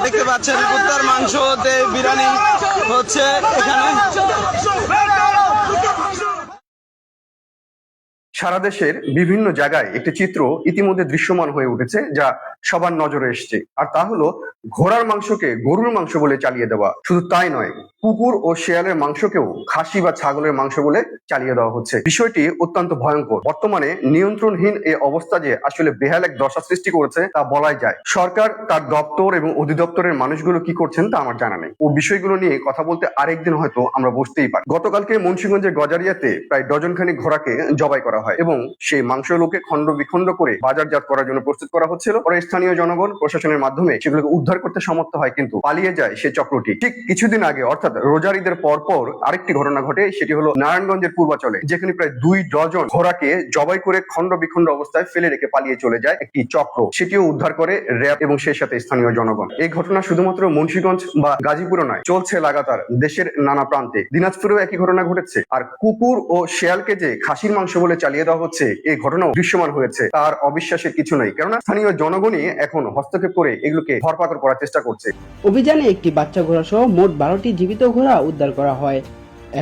দেখতে পাচ্ছেন কুত্তার মাংস হতে বিরিয়ানি হচ্ছে এখানে। সারা দেশের বিভিন্ন জায়গায় একটি চিত্র ইতিমধ্যে দৃশ্যমান হয়ে উঠেছে, যা সবার নজরে এসছে। আর তা হলো ঘোড়ার মাংসকে গরুর মাংস বলে চালিয়ে দেওয়া। শুধু তাই নয়, কুকুর ও শেয়ালের মাংসকেও খাসি বা ছাগলের মাংস বলে চালিয়ে দেওয়া হচ্ছে। বিষয়টি অত্যন্ত ভয়ঙ্কর। বর্তমানে নিয়ন্ত্রণহীন এই অবস্থা যে আসলে বেহাল এক দশা সৃষ্টি করেছে তা বলাই যায়। সরকার তার দপ্তর এবং অধিদপ্তরের মানুষগুলো কি করছেন তা আমার জানা নেই। ও বিষয়গুলো নিয়ে কথা বলতে আরেকদিন হয়তো আমরা বসতেই পারি। গতকালকে মুন্সিগঞ্জের গজারিয়াতে প্রায় ডজনখানিক ঘোড়াকে জবাই করা হয় এবং সেই মাংসগুলোকে খণ্ড বিখণ্ড করে বাজারজাত করার জন্য প্রস্তুত করা হচ্ছিল। পরে স্থানীয় জনগণ প্রশাসনের মাধ্যমে সেগুলোকে উদ্ধার করতে সমর্থ হয়, কিন্তু পালিয়ে যায় সেই চক্রটি। ঠিক কিছুদিন আগে অর্থাৎ রোজার ঈদের পর আরেকটি ঘটনা ঘটে। সেটি হলো নারায়ণগঞ্জের পূর্বাচলে, যেখানে প্রায় 2 ডজন ঘোড়াকে জবাই করে খণ্ড বিখণ্ড অবস্থায় ফেলে রেখে পালিয়ে চলে যায় একটি চক্র। সেটিও উদ্ধার করে র্যাব এবং সেই সাথে স্থানীয় জনগণ। এই ঘটনা শুধুমাত্র মুন্সিগঞ্জ বা গাজীপুরে নয়, চলছে লাগাতার দেশের নানা প্রান্তে। দিনাজপুরেও একই ঘটনা ঘটেছে। আর কুকুর ও শেয়ালকে যে খাসির মাংস বলে চালিয়ে দেওয়া হচ্ছে, এই ঘটনাও দৃশ্যমান হয়েছে। তার অবিশ্বাসের কিছু নেই, কেননা স্থানীয় জনগণই এখন হস্তক্ষেপ করে এগুলোকে ধরপাকড় করার চেষ্টা করছে। অভিযানে একটি বাচ্চা ঘোড়া সহ মোট 12টি জীবিত ঘোড়া উদ্ধার করা হয়।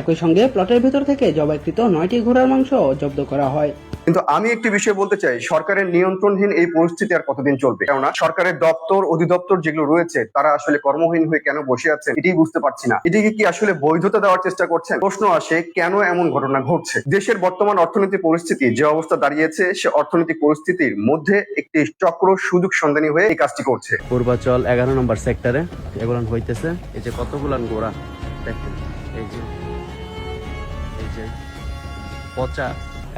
একই সঙ্গে প্লটের ভেতর থেকে জবাইকৃত 9টি ঘোড়ার মাংস জব্দ করা হয়। কিন্তু আমি একটি বিষয় বলতে চাই, সরকারের নিয়ন্ত্রণহীন এই পরিস্থিতি আর কতদিন চলবে? কেননা সরকারের দপ্তর অধিদপ্তর যেগুলো রয়েছে তারা আসলে কর্মহীন হয়ে কেন বসে আছেন এটাই বুঝতে পারছি না। এটিকে কি আসলে বৈধতা দেওয়ার চেষ্টা করছেন? প্রশ্ন আসে, কেন এমন ঘটনা ঘটছে? দেশের বর্তমান অর্থনৈতিক পরিস্থিতি যে অবস্থা দাঁড়িয়েছে, সে অর্থনৈতিক পরিস্থিতির মধ্যে একটি চক্র সুযোগ সন্ধানী হয়ে এই কাজটি করছে। পূর্বাচল 11 নম্বর সেক্টরে এগুলো হইতেছে। এই যে কতগুলান ঘোড়া দেখেন, এই যে পচা,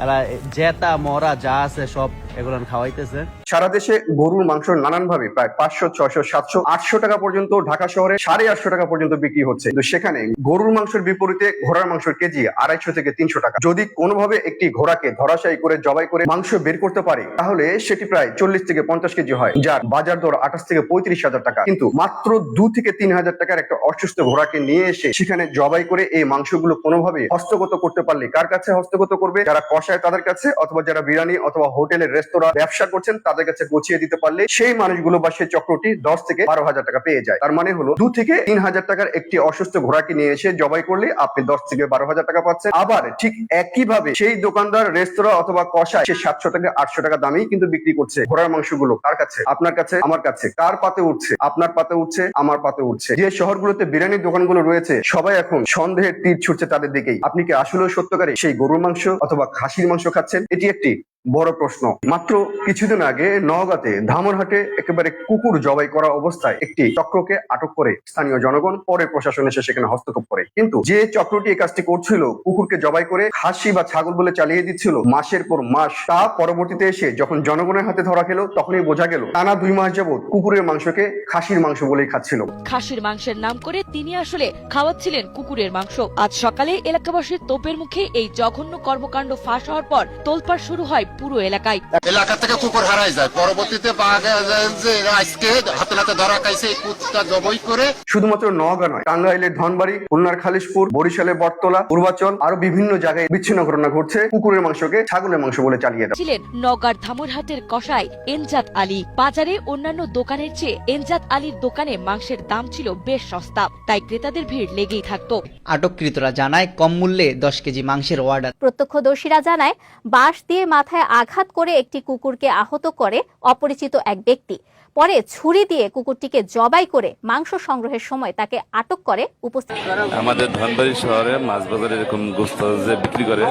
এরা জেতা মরা যা আছে সব এগুলান খাওয়াইতেছে। সারা দেশে গরুর মাংস নানান ভাবে প্রায় 500, 600, 700, 800 টাকা পর্যন্ত, ঢাকা শহরে 850 টাকা পর্যন্ত বিক্রি হচ্ছে। কিন্তু সেখানে গরুর মাংসের বিপরীতে ঘোড়ার মাংসের কেজি 250 থেকে 300 টাকা। যদি কোনোভাবে একটি ঘোড়াকে ধরাশায়ী করে জবাই করে মাংস বের করতে পারে, তাহলে সেটি প্রায় 40 থেকে 50 কেজি হয়, যার বাজার দর 28 থেকে 35 হাজার টাকা। কিন্তু মাত্র 2 থেকে 3 হাজার টাকার একটা অসুস্থ ঘোড়াকে নিয়ে এসে সেখানে জবাই করে এই মাংসগুলো কোনোভাবে হস্তগত করতে পারলে, কার কাছে হস্তগত করবে? যারা কষায় তাদের কাছে, অথবা যারা বিরিয়ানি অথবা হোটেলের রেস্তোরাঁ ব্যবসা করছেন তাদের কাছে পৌঁছিয়ে দিতে পারলে সেই মানুষগুলো বা সেই চক্রটি 10 থেকে 12 হাজার টাকা পেয়ে যায়। তার মানে হলো 2 থেকে 3 হাজার টাকার একটি অসুস্থ ঘোড়াকে নিয়ে এসে জবাই করলে আপনি 10 থেকে 12 হাজার টাকা পাচ্ছেন। আবার ঠিক একইভাবে সেই দোকানদার, রেস্তোরাঁ অথবা কষায় সে 700 থেকে 800 টাকা দামেই কিন্তু বিক্রি করছে ঘোড়ার মাংসগুলো। কার কাছে? আপনার কাছে, আমার কাছে। কার পাতে উঠছে? আপনার পাতে উঠছে, আমার পাতে উঠছে। যে শহরগুলোতে বিরিয়ানির দোকানগুলো রয়েছে, সবাই এখন সন্দেহের তীর ছুটছে তাদের দিকেই। আপনি কি আসলে সত্যকারে সেই গরুর মাংস অথবা খাসির মাংস খাচ্ছেন? এটি একটি বড় প্রশ্ন। মাত্র কিছুদিন আগে নওগাঁতে ধামরহাটে একেবারে কুকুর জবাই করা অবস্থায় একটি চক্রকে আটক করে স্থানীয় জনগণ, পরে প্রশাসন এসে সেখানে হস্তক্ষেপ করে। কিন্তু যে চক্রটি এই কাজটি করছিল, কুকুরকে জবাই করে খাসি বা ছাগল বলে চালিয়ে দিচ্ছিল মাসের পর মাস, তা পরবর্তীতে এসে যখন জনগণের হাতে ধরা খেলো, তখনই বোঝা গেল টানা 2 মাস যাবৎ কুকুরের মাংসকে খাসির মাংস বলেই খাচ্ছিল। খাসির মাংসের নাম করে তিনি আসলে খাওয়াচ্ছিলেন কুকুরের মাংস। আজ সকালে এলাকাবাসীর তোপের মুখে এই জঘন্য কর্মকাণ্ড ফাঁস হওয়ার পর তোলপাড় শুরু হয় পুরো এলাকায়। এলাকা থেকে কুকুর হারাই যায়, পরবর্তীতে পাওয়া যায় যে আজকে হাতে নাতে ধরা খাইছে এই কুকুরটা জবাই করে। শুধুমাত্র নওগাঁ নয়, টাঙ্গাইলের ধনবাড়ি, খুলনার খালিশপুর, বরিশালের বটতলা, পূর্বাচল, আরো বিভিন্ন জায়গায় বিচ্ছিন্ন ঘটনা ঘটছে কুকুরের মাংসকে ছাগলের মাংস বলে চালিয়ে দেয়। ছিলেন নওগাঁর ধামরহাটের কসাই এনজাত আলী। বাজারে অন্যান্য দোকানের চেয়ে এনজাত আলীর দোকানে মাংসের দাম ছিল বেশ সস্তা, তাই ক্রেতাদের ভিড় লেগেই থাকতো। আটককৃতরা জানায় কম মূল্যে 10 কেজি মাংসের অর্ডার। প্রত্যক্ষদর্শীরা জানায় বাঁশ দিয়ে মাথায় আঘাত করে একটি কুকুরকে আহত করে অপরিচিত এক ব্যক্তি। পরে ছুরি দিয়ে কুকুরটিকে জবাই করে মাংস সংগ্রহের সময় তাকে আটক করে উপস্থিত। আমাদের ধনবাড়ি শহরে মাছ বাজারে এরকম গোস্ত যে বিক্রি করে,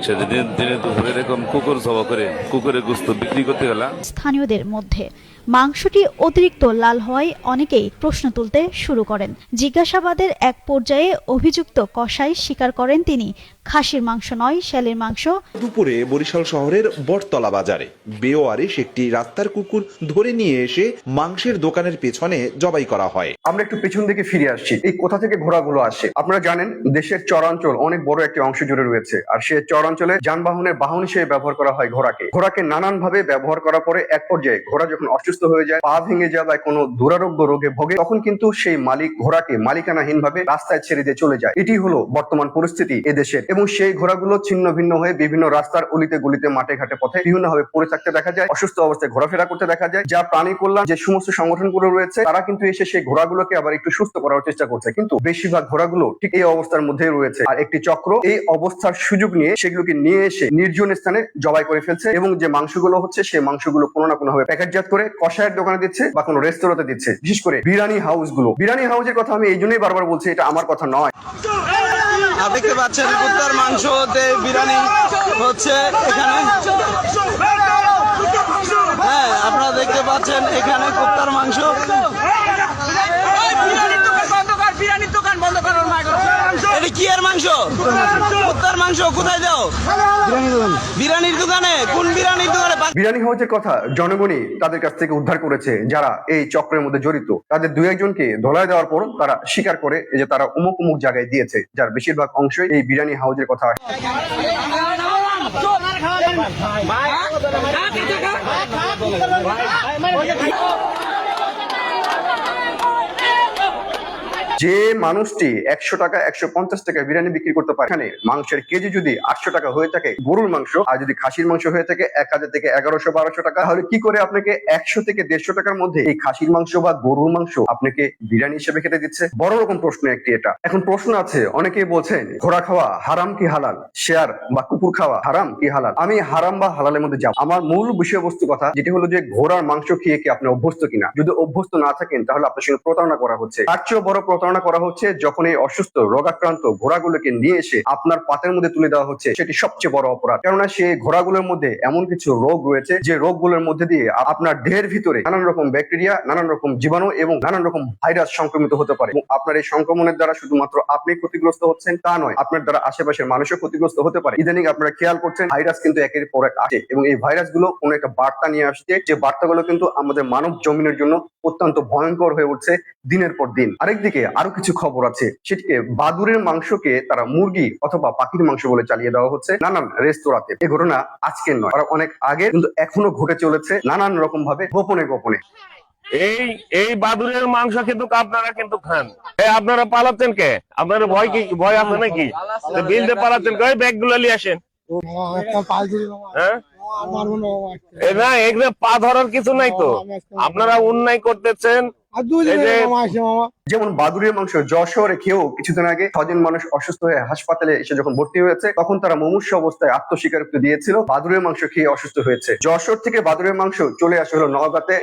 সেদিন দিনে দুপুরে এরকম কুকুর জবা করে কুকুরের গোস্ত বিক্রি করতে গেলাম। স্থানীয়দের মধ্যে মাংসটি অতিরিক্ত লাল হওয়ায় অনেকেই প্রশ্ন তুলতে শুরু করেন। জিজ্ঞাসাবাদের এক পর্যায়ে অভিযুক্ত কসাই স্বীকার করেন তিনি খাসির মাংস নয়, শেয়ালের মাংস। দুপুরে বরিশাল শহরের বটতলা বাজারে বেওয়ারিশ একটি রাস্তার কুকুর ধরে নিয়ে এসে মাংসের দোকানের পেছনে জবাই করা হয়। আমরা একটু পেছন দিকে ফিরে আসছি। এই কোথা থেকে ঘোড়াগুলো আসে? আপনারা জানেন দেশের চরাঞ্চল অনেক বড় একটি অংশ জুড়ে রয়েছে, আর সে চরাঞ্চলে যানবাহনের বাহন হিসেবে ব্যবহার করা হয় ঘোড়াকে। ঘোড়াকে নানান ভাবে ব্যবহার করার পরে এক পর্যায়ে ঘোড়া যখন অসুস্থ হয়ে যায়, পা ভেঙে যায় বা কোনো দুরারোগ্য রোগে ভোগে, তখন কিন্তু সেই মালিক ঘোড়াকে মালিকানাহীন ভাবে রাস্তায় ছেড়ে দিয়ে চলে যায়। এটি হলো বর্তমান পরিস্থিতি এদেশের। এবং সেই ঘোড়াগুলো ছিন্ন ভিন্ন হয়ে বিভিন্ন রাস্তার অলিতে গলিতে মাঠে ঘাটে পথে বিভিন্নভাবে পড়ে থাকতে দেখা যায়, অসুস্থ অবস্থায় ঘোরাফেরা করতে দেখা যায়। যা প্রাণী কল্যাণ যে সমস্ত সংগঠনগুলো রয়েছে তারা কিন্তু এসে সেই ঘোড়াগুলোকে আবার একটু সুস্থ করার চেষ্টা করছে, কিন্তু বেশিরভাগ ঘোড়াগুলো ঠিক এই অবস্থার মধ্যেই রয়েছে। আর একটি চক্র এই অবস্থার সুযোগ নিয়ে সেগুলোকে নিয়ে এসে নির্জন স্থানে জবাই করে ফেলছে এবং যে মাংসগুলো হচ্ছে সেই মাংসগুলো কোনো না কোনো ভাবে প্যাকেটজাত করে কষায়ের দোকানে দিচ্ছে বা কোনো রেস্তোরাঁতে দিচ্ছে। বিশেষ করে বিরিয়ানি হাউসগুলো, বিরিয়ানি হাউসের কথা আমি এই জন্যই বারবার বলছি, এটা আমার কথা নয়। দেখতে পাচ্ছেন কুত্তার মাংসতে বিরিয়ানি হচ্ছে এখানে। হ্যাঁ, আপনারা দেখতে পাচ্ছেন এখানে কুত্তার মাংস। এটা কি এর মাংস? কুত্তার মাংস কোথায় দাও? বিরিয়ানির দোকানে। কোন বিরিয়ানির দোকানে? বিরিয়ানি হাউসের কথা জনগণই তাদের কাছ থেকে উদ্ধার করেছে। যারা এই চক্রের মধ্যে জড়িত তাদের দুই একজনকে ধোলাই দেওয়ার পর তারা স্বীকার করে যে তারা অমুক অমুক জায়গায় দিয়েছে, যার বেশিরভাগ অংশই এই বিরিয়ানি হাউসের কথা। যে মানুষটি 100 টাকা 150 টাকা বিরিয়ানি বিক্রি করতে পারে, এখানে মাংসের কেজি যদি 800 টাকা হয়ে থাকে গরুর মাংস, আর যদি খাসির মাংস হয়ে থাকে 1000 থেকে 1100-1200 টাকা, তাহলে কি করে আপনাকে 100 থেকে 150 টাকার মধ্যে এই খাসির মাংস বা গরুর মাংস আপনাকে বিরিয়ানি হিসেবে খেতে দিচ্ছে? বড় রকম প্রশ্ন একটি এটা। এখন প্রশ্ন আছে, অনেকেই বলছেন ঘোড়া খাওয়া হারাম কি হালাল, শেয়ার বা কুকুর খাওয়া হারাম কি হালাল। আমি হারাম বা হালালের মধ্যে যাব। আমার মূল বিষয়বস্তু কথা যেটি হলো যে ঘোড়ার মাংস খেয়ে কি আপনি অভ্যস্ত কিনা। যদি অভ্যস্ত না থাকেন তাহলে আপনার সঙ্গে প্রতারণা করা হচ্ছে। তার চেয়েও বড় প্রতারণা করা হচ্ছে যখন এই অসুস্থ রোগাক্রান্ত ঘোড়াগুলোকে নিয়ে এসে আপনার পাতের মধ্যে তুলে দেওয়া হচ্ছে, সেটি সবচেয়ে বড় অপরাধ। কেননা সেই ঘোড়াগুলোর মধ্যে এমন কিছু রোগ রয়েছে যে রোগগুলোর মধ্যে দিয়ে আপনার দেহের ভিতরে নানান রকম ব্যাকটেরিয়া, নানান রকম জীবাণু এবং নানান রকম ভাইরাস সংক্রমিত হতে পারে। এবং আপনার এই সংক্রমণের দ্বারা শুধুমাত্র আপনি ক্ষতিগ্রস্ত হচ্ছেন তা নয়, আপনার দ্বারা আশেপাশের মানুষও ক্ষতিগ্রস্ত হতে পারে। ইদানিং আপনারা খেয়াল করছেন ভাইরাস কিন্তু একের পর এক আসে এবং এই ভাইরাস গুলো কোনো একটা বার্তা নিয়ে আসছে, যে বার্তাগুলো কিন্তু আমাদের মানব জমিনের জন্য অত্যন্ত ভয়ঙ্কর হয়ে উঠছে দিনের পর দিন। আরেকদিকে আরো কিছু খবর আছে, সেটিকে বাদুরের মাংসকে তারা মুরগি অথবা পাখির মাংস বলে চালিয়ে দেওয়া হচ্ছে নানান রেস্তোরাঁতে। এই ঘটনা আজকের নয়, অনেক আগে কিন্তু এখনো ঘটে চলেছে নানান রকম ভাবে গোপনে গোপনে। এই বাদুরের মাংস কিন্তু আপনারা কিন্তু খান। আপনারা পালাচ্ছেন কে? আপনারা ভয় আছে নাকি? বিল দিয়ে পালাচ্ছেন কে? ব্যাগ গুলো নিয়ে আসেন। না, এগুলো পা ধরার কিছু নাই তো। আপনারা অন্যায় করতেছেন। যেমন বাদুরের মাংস যশোরে খেয়েও কিছুদিন আগে 6 জন মানুষ অসুস্থ হয়ে হাসপাতালে এসে যখন ভর্তি হয়েছে তখন তারা মুমূর্ষু অবস্থায় আত্মস্বীকারোক্তি দিয়েছিল বাদুরের মাংস খেয়ে অসুস্থ হয়েছে। যশোর থেকে বাদুরের মাংস চলে আসে হলো নওগাঁতে,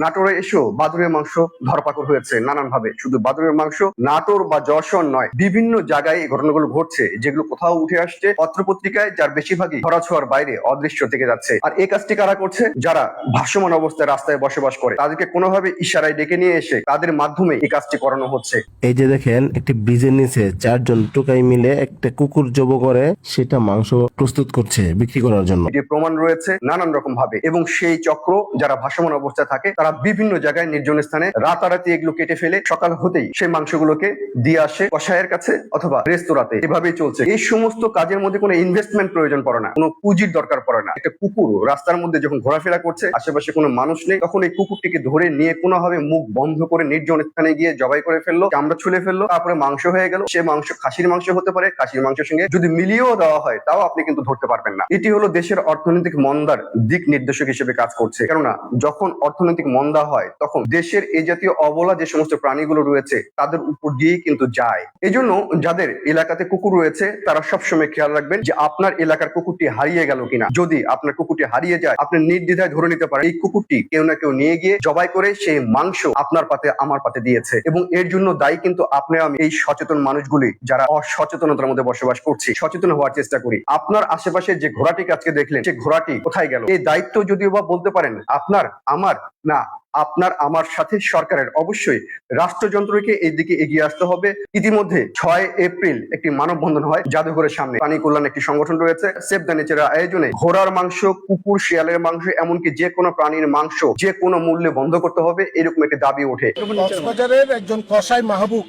নাটোরে এসেও বাদুরের মাংস ধরপাকড় হয়েছে নানান ভাবে। শুধু বাদুরের মাংস নাটোর বা যশোর নয়, বিভিন্ন জায়গায় এই ঘটনাগুলো ঘটছে, যেগুলো কোথাও উঠে আসছে পত্রপত্রিকায়, যার বেশিরভাগই ধরাছোঁয়ার বাইরে অদৃশ্য থেকে যাচ্ছে। আর এই কাজটি কারা করছে? যারা ভাসমান অবস্থায় রাস্তায় বসবাস করে, তাদেরকে কোনোভাবে ইশারায় ডেকে নিয়ে এসে তাদের মাধ্যমে এই কাজটি করানো হচ্ছে। এই যে দেখেন, একটি ব্রিজের নিচে 4 জন টোকাই মিলে একটা কুকুর জব করে সেটা মাংস প্রস্তুত করছে বিক্রি করার জন্য। এটি প্রমাণ রয়েছে নানান রকম ভাবে। এবং সেই চক্র যারা ভাসমান অবস্থায় থাকে তারা বিভিন্ন জায়গায় নির্জন স্থানে রাতারাতি এগুলো কেটে ফেলে সকাল হতেই সেই মাংসগুলোকে দিয়ে আসে কসাইয়ের কাছে অথবা রেস্তোরাঁতে। এভাবেই চলছে। এই সমস্ত কাজের মধ্যে কোনো ইনভেস্টমেন্ট প্রয়োজন পড়ে না, কোনো পুঁজির দরকার পড়ে না। একটা কুকুর রাস্তার মধ্যে যখন ঘোরাফেরা করছে, আশেপাশে কোনো মানুষ নেই, তখন এই কুকুরটিকে ধরে নিয়ে কোনোভাবে মুখ বন্ধ করে নির্জন স্থানে গিয়ে জবাই করে ফেললো, চামড়া ছুলে ফেললো, তারপরে মাংস হয়ে গেল। সে মাংস খাসির মাংস হতে পারে, খাসির মাংসের সঙ্গে যদি মিলিয়েও দেওয়া হয় তাও আপনি কিন্তু ধরতে পারবেন না। এটি হলো দেশের অর্থনৈতিক মন্দার দিক নির্দেশক হিসেবে কাজ করছে। কেননা যখন অর্থনৈতিক মন্দা হয় তখন দেশের এই জাতীয় অবলা যে সমস্ত প্রাণীগুলো রয়েছে তাদের উপর দিয়েই কিন্তু যায়। এই জন্য যাদের এলাকাতে কুকুর রয়েছে তারা সবসময় খেয়াল রাখবেন যে আপনার এলাকার কুকুরটি হারিয়ে গেল কিনা। যদি আপনার কুকুরটি হারিয়ে যায়, আপনি নির্দ্বিধায় ধরে নিতে পারেন এই কুকুরটি কেউ না কেউ নিয়ে গিয়ে জবাই করে সেই মাংস আপনার পাতে আমার পাতে দিয়েছে। এবং এর জন্য দায়ী কিন্তু আপনি আমি, এই সচেতন মানুষগুলি যারা অসচেতনতার মধ্যে বসবাস করছি। সচেতন হওয়ার চেষ্টা করি। আপনার আশেপাশে যে ঘোড়াটিকে আজকে দেখলেন, সেই ঘোড়াটি কোথায় গেল? এই দায়িত্ব যদিও বা বলতে পারেন আপনার, আমার না, আপনার আমার সাথে সরকারের অবশ্যই রাষ্ট্রযন্ত্রকে এই দিকে এগিয়ে আসতে হবে। ইতিমধ্যে 6 এপ্রিল একটি মানববন্ধন হয় জাদুঘরের সামনে। প্রাণী কল্যাণ একটি সংগঠন রয়েছে, সেভ দ্য নেচারের আয়োজনে ঘোড়ার মাংস, কুকুর, শিয়ালের মাংস, এমনকি যে কোনো প্রাণীর মাংস যে কোনো মূল্যে বন্ধ করতে হবে, এরকম একটি দাবি ওঠে। কক্সবাজারের একজন কসাই মাহবুব,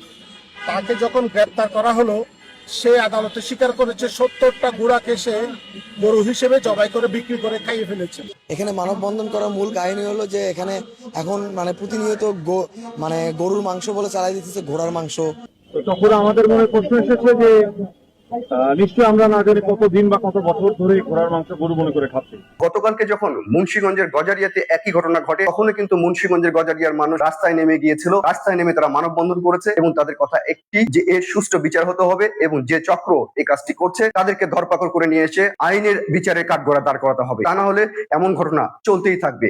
তাকে যখন গ্রেপ্তার করা হলো, সে আদালতে স্বীকার করেছে 70টা ঘোড়াকে সে গরু হিসেবে জবাই করে বিক্রি করে খাইয়ে ফেলেছে। এখানে মানববন্ধন করার মূল কাহিনী হলো যে এখানে এখন প্রতিনিয়ত গরুর মাংস বলে চালাই দিতেছে ঘোড়ার মাংস। তখন আমাদের মনে প্রশ্ন এসেছে যে নিশ্চয়ই আমরা না জানি কত দিন বা কত বছর ধরে ঘোড়ার মাংস গরু মনে করে খাচ্ছে। গতকালকে যখন মুন্সিগঞ্জের গজারিয়াতে একই ঘটনা ঘটে, তখনও কিন্তু মুন্সিগঞ্জের গজারিয়ার মানুষ রাস্তায় নেমে গিয়েছিল। রাস্তায় নেমে তারা মানববন্ধন করেছে এবং তাদের কথা একটি, যে এর সুষ্ঠু বিচার হতে হবে এবং যে চক্র এই কাজটি করছে তাদেরকে ধরপাকড় করে নিয়ে এসে আইনের বিচারের কাঠগড়া দাঁড় করাতে হবে, তা না হলে এমন ঘটনা চলতেই থাকবে।